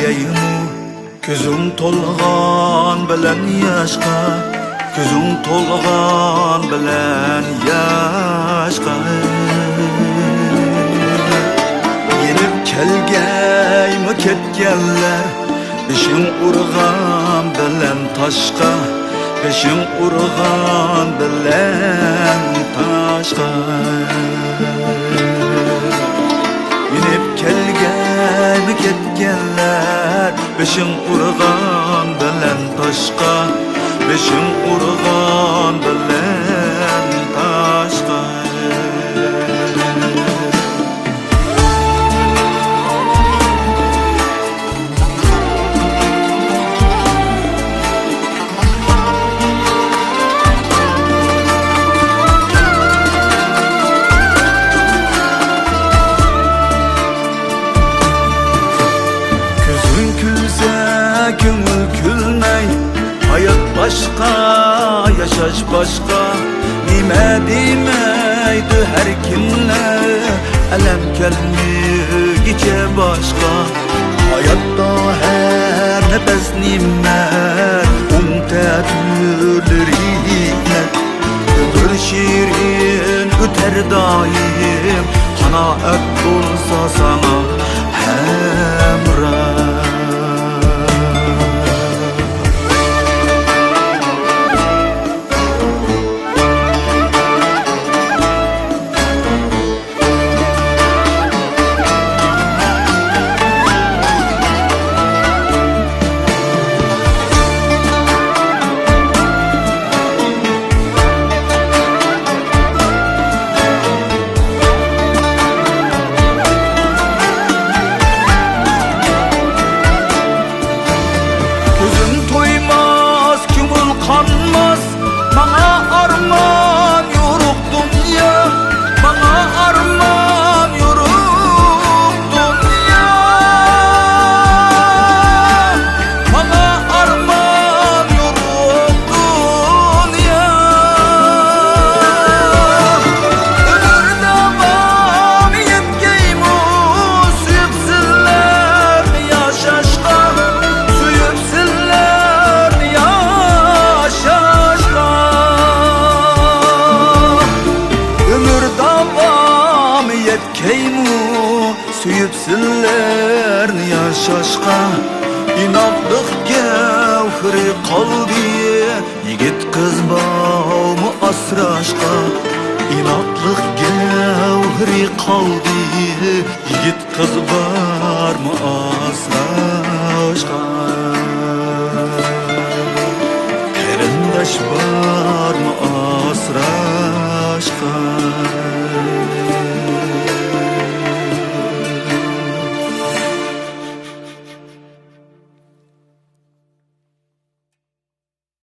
diyeymu Gözüm tolgan bilen yaşka Gözüm tolgan bilen yaşka Yenip kelgeymi ketkenler Beşin urgan bilen taşka Beşin urgan bilen taşka Yenip kelgeymi ketkenler Beşin urgan bilen taşka Beşin urgan bilen taşka Gönül külmey hayat başka yaşaş başka nime demeydi her kimle elem kelmigice başka hayatta her nefes nimet umtetülür hikmet ömür şirin öter daim kanaat bulsa sana hemrah kanmaz bana arman yoruk dünya bana arman yoruk dünya bana arman yoruk dünya ömür devam yetkeymu süyüpsünler yaşaşka süyüpsünler Keymu süyüpsünler yaşaşka İnatlık gevhri kalbi Yigit kız bağımı asraşka İnatlık gevhri kalbi Yigit kız var mı asraşka Kerindaş var